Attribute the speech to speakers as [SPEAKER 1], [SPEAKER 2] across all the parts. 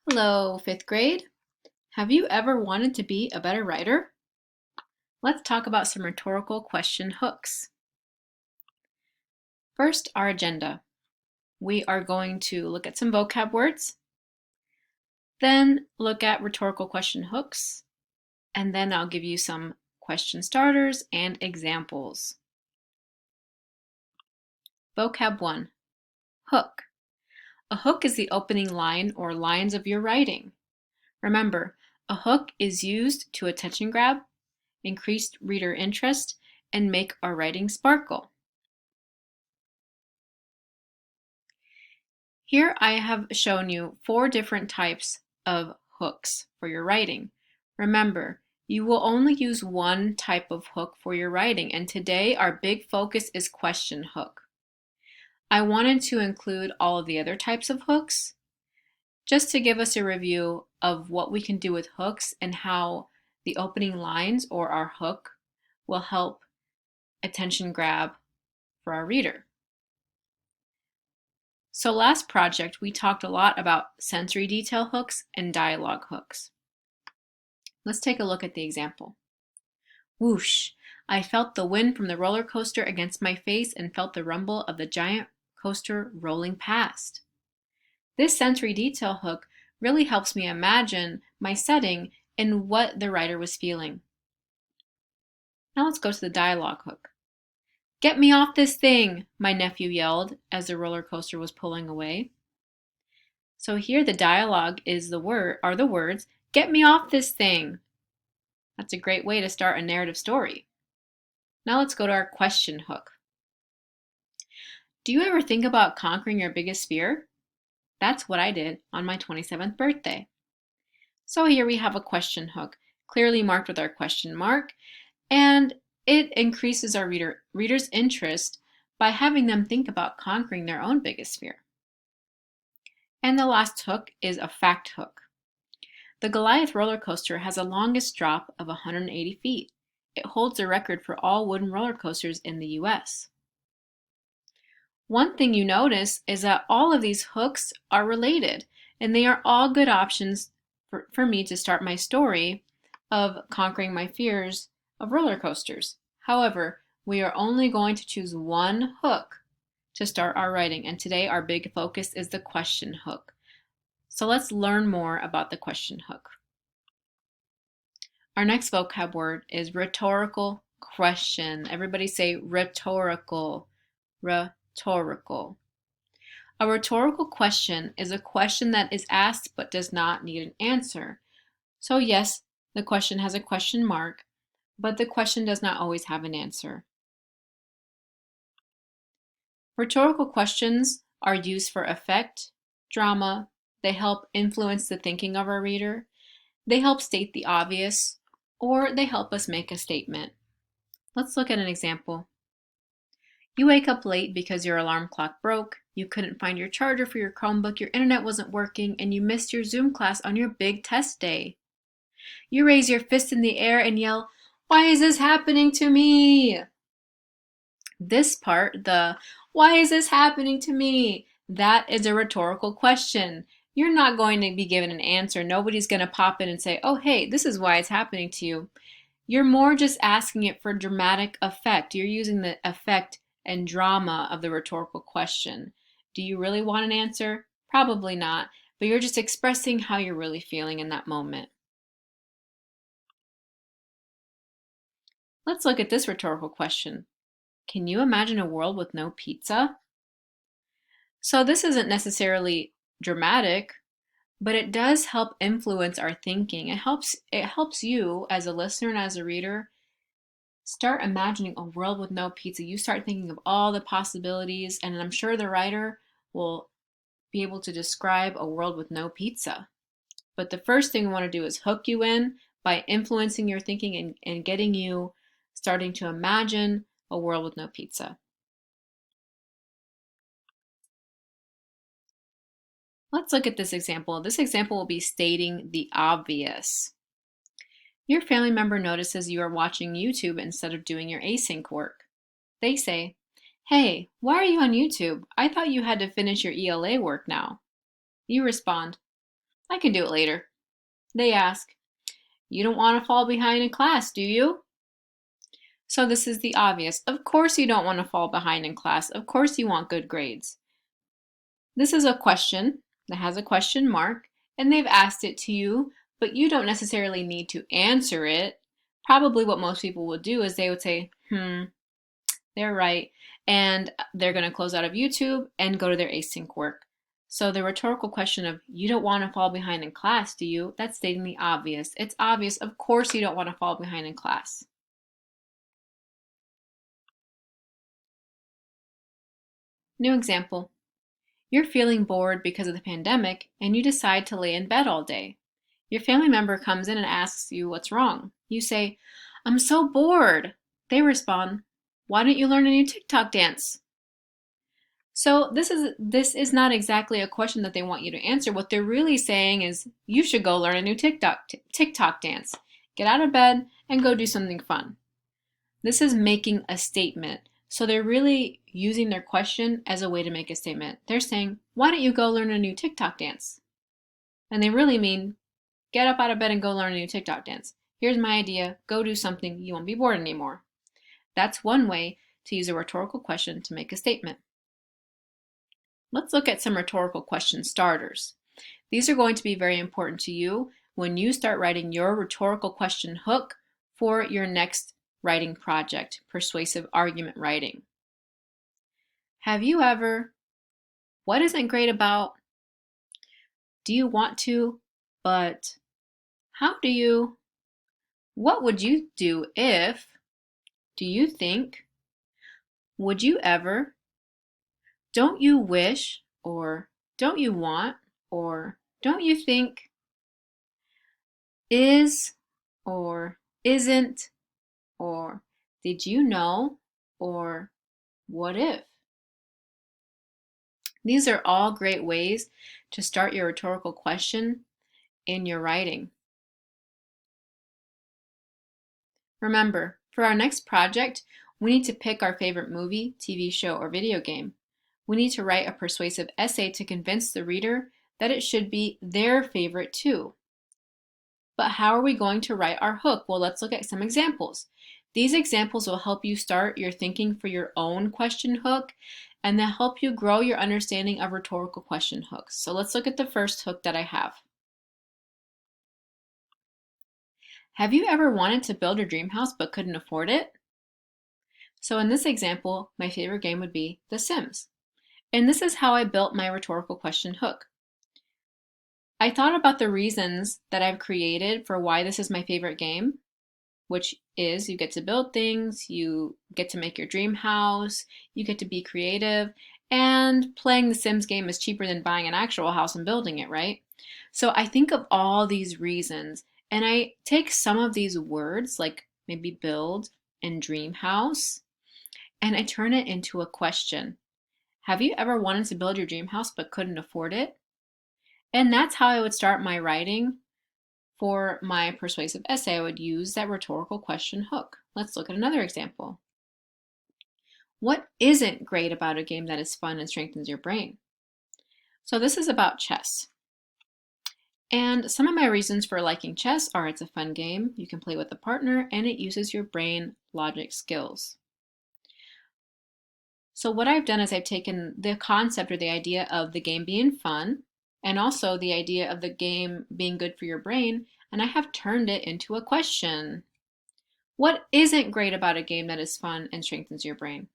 [SPEAKER 1] Hello, fifth grade. Have you ever wanted to be a better writer? Let's talk about some rhetorical question hooks. First, our agenda. We are going to look at some vocab words, then look at rhetorical question hooks, and then I'll give you some question starters and examples. Vocab 1, hook. A hook is the opening line or lines of your writing. Remember, a hook is used to attention grab, increase reader interest, and make our writing sparkle. Here I have shown you 4 different types of hooks for your writing. Remember, you will only use one type of hook for your writing, and today our big focus is question hook. I wanted to include all of the other types of hooks just to give us a review of what we can do with hooks and how the opening lines or our hook will help attention grab for our reader. So last project, we talked a lot about sensory detail hooks and dialogue hooks. Let's take a look at the example. Whoosh! I felt the wind from the roller coaster against my face and felt the rumble of the giant coaster rolling past. This sensory detail hook really helps me imagine my setting and what the writer was feeling. Now let's go to the dialogue hook. Get me off this thing, my nephew yelled as the roller coaster was pulling away. So here the dialogue is the words, get me off this thing. That's a great way to start a narrative story. Now let's go to our question hook. Do you ever think about conquering your biggest fear? That's what I did on my 27th birthday. So here we have a question hook, clearly marked with our question mark, and it increases our reader's interest by having them think about conquering their own biggest fear. And the last hook is a fact hook. The Goliath roller coaster has the longest drop of 180 feet. It holds the record for all wooden roller coasters in the US. One thing you notice is that all of these hooks are related, and they are all good options for me to start my story of conquering my fears of roller coasters. However, we are only going to choose one hook to start our writing, and today our big focus is the question hook. So let's learn more about the question hook. Our next vocab word is rhetorical question. Everybody say rhetorical. Rhetorical. A rhetorical question is a question that is asked but does not need an answer. So yes, the question has a question mark, but the question does not always have an answer. Rhetorical questions are used for effect, drama. They help influence the thinking of our reader. They help state the obvious, or they help us make a statement. Let's look at an example. You wake up late because your alarm clock broke, you couldn't find your charger for your Chromebook, your internet wasn't working, and you missed your Zoom class on your big test day. You raise your fist in the air and yell, "Why is this happening to me?" This part, the "why is this happening to me?" that is a rhetorical question. You're not going to be given an answer. Nobody's going to pop in and say, "Oh, hey, this is why it's happening to you." You're more just asking it for dramatic effect. You're using the effect and drama of the rhetorical question. Do you really want an answer? Probably not, but you're just expressing how you're really feeling in that moment. Let's look at this rhetorical question. Can you imagine a world with no pizza? So this isn't necessarily dramatic, but it does help influence our thinking. It helps you as a listener and as a reader start imagining a world with no pizza. You start thinking of all the possibilities, and I'm sure the writer will be able to describe a world with no pizza. But the first thing we want to do is hook you in by influencing your thinking and getting you starting to imagine a world with no pizza. Let's look at this example. This example will be stating the obvious. Your family member notices you are watching YouTube instead of doing your async work. They say, "Hey, why are you on YouTube? I thought you had to finish your ELA work now." You respond, I can do it later. They ask, you don't want to fall behind in class, do you? So this is the obvious. Of course you don't want to fall behind in class. Of course you want good grades. This is a question that has a question mark, and they've asked it to you, but you don't necessarily need to answer it. Probably what most people would do is they would say, they're right, and they're going to close out of YouTube and go to their async work. So the rhetorical question of, you don't want to fall behind in class, do you? That's stating the obvious. It's obvious. Of course you don't want to fall behind in class. New example. You're feeling bored because of the pandemic and you decide to lay in bed all day. Your family member comes in and asks you what's wrong. You say, I'm so bored. They respond, why don't you learn a new TikTok dance? So this is not exactly a question that they want you to answer. What they're really saying is you should go learn a new TikTok dance. Get out of bed and go do something fun. This is making a statement. So they're really using their question as a way to make a statement. They're saying, why don't you go learn a new TikTok dance? And they really mean, get up out of bed and go learn a new TikTok dance. Here's my idea. Go do something. You won't be bored anymore. That's one way to use a rhetorical question to make a statement. Let's look at some rhetorical question starters. These are going to be very important to you when you start writing your rhetorical question hook for your next writing project, persuasive argument writing. Have you ever, what isn't great about, do you want to, but how do you, what would you do if, do you think, would you ever, don't you wish, or don't you want, or don't you think, is, or isn't, or did you know, or what if? These are all great ways to start your rhetorical question in your writing. Remember, for our next project, we need to pick our favorite movie, TV show, or video game. We need to write a persuasive essay to convince the reader that it should be their favorite too. But how are we going to write our hook? Well, let's look at some examples. These examples will help you start your thinking for your own question hook, and they'll help you grow your understanding of rhetorical question hooks. So let's look at the first hook that I have. Have you ever wanted to build your dream house but couldn't afford it? So in this example, my favorite game would be The Sims. And this is how I built my rhetorical question hook. I thought about the reasons that I've created for why this is my favorite game, which is you get to build things, you get to make your dream house, you get to be creative, and playing the Sims game is cheaper than buying an actual house and building it, right? So I think of all these reasons, and I take some of these words, like maybe build and dream house, and I turn it into a question. Have you ever wanted to build your dream house but couldn't afford it? And that's how I would start my writing. For my persuasive essay, I would use that rhetorical question hook. Let's look at another example. What isn't great about a game that is fun and strengthens your brain? So this is about chess. And some of my reasons for liking chess are it's a fun game, you can play with a partner, and it uses your brain logic skills. So what I've done is I've taken the concept or the idea of the game being fun, and also the idea of the game being good for your brain, and I have turned it into a question. What isn't great about a game that is fun and strengthens your brain?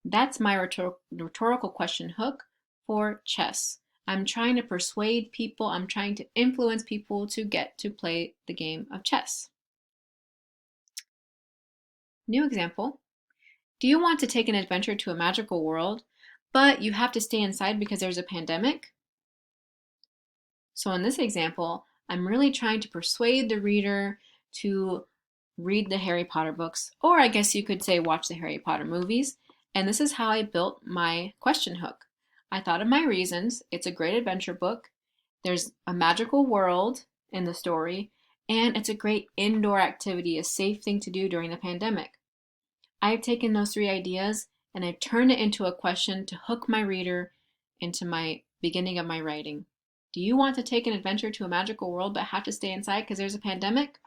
[SPEAKER 1] That's my rhetorical question hook for chess. I'm trying to persuade people, I'm trying to influence people to get to play the game of chess. New example. Do you want to take an adventure to a magical world, but you have to stay inside because there's a pandemic? So in this example, I'm really trying to persuade the reader to read the Harry Potter books, or I guess you could say watch the Harry Potter movies. And this is how I built my question hook. I thought of my reasons. It's a great adventure book. There's a magical world in the story, and it's a great indoor activity, a safe thing to do during the pandemic. I've taken those three ideas and I've turned it into a question to hook my reader into my beginning of my writing. Do you want to take an adventure to a magical world but have to stay inside because there's a pandemic?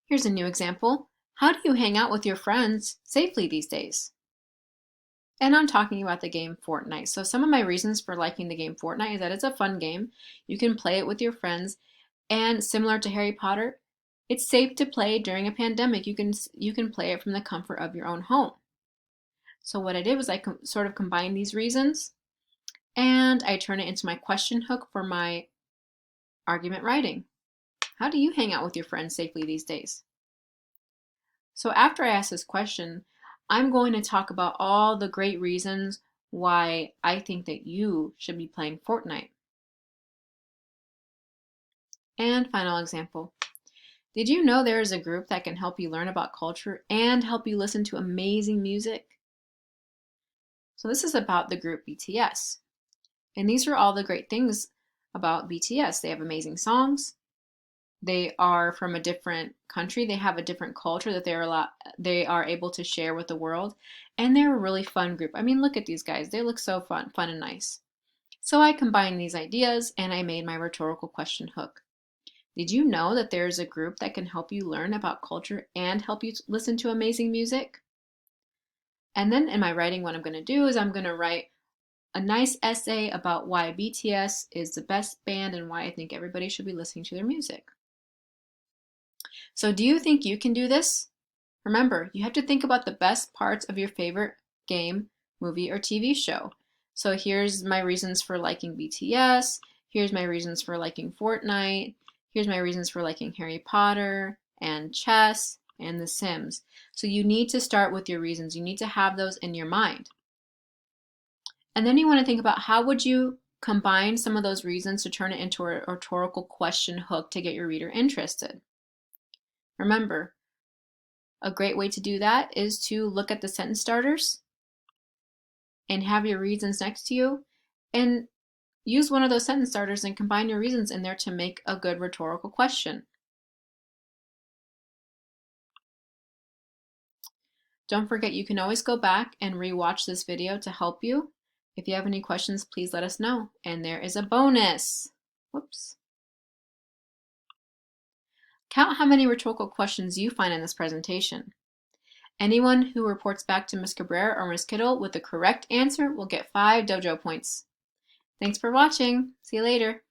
[SPEAKER 1] Here's a new example. How do you hang out with your friends safely these days? And I'm talking about the game Fortnite. So some of my reasons for liking the game Fortnite is that it's a fun game. You can play it with your friends, and similar to Harry Potter, it's safe to play during a pandemic. You can play it from the comfort of your own home. So what I did was I sort of combined these reasons and I turn it into my question hook for my argument writing. How do you hang out with your friends safely these days? So after I ask this question, I'm going to talk about all the great reasons why I think that you should be playing Fortnite. And final example. Did you know there is a group that can help you learn about culture and help you listen to amazing music? So this is about the group BTS. And these are all the great things about BTS. They have amazing songs. They are from a different country. They have a different culture that they are able to share with the world. And they're a really fun group. I mean, look at these guys. They look so fun and nice. So I combined these ideas and I made my rhetorical question hook. Did you know that there's a group that can help you learn about culture and help you listen to amazing music? And then in my writing, what I'm going to do is I'm going to write a nice essay about why BTS is the best band and why I think everybody should be listening to their music. So do you think you can do this? Remember, you have to think about the best parts of your favorite game, movie, or TV show. So here's my reasons for liking BTS. Here's my reasons for liking Fortnite. Here's my reasons for liking Harry Potter and chess and The Sims. So you need to start with your reasons. You need to have those in your mind. And then you want to think about how would you combine some of those reasons to turn it into a rhetorical question hook to get your reader interested. Remember, a great way to do that is to look at the sentence starters and have your reasons next to you and use one of those sentence starters and combine your reasons in there to make a good rhetorical question. Don't forget, you can always go back and re-watch this video to help you. If you have any questions, please let us know. And there is a bonus. Whoops. Count how many rhetorical questions you find in this presentation. Anyone who reports back to Ms. Cabrera or Ms. Kittle with the correct answer will get 5 dojo points. Thanks for watching. See you later.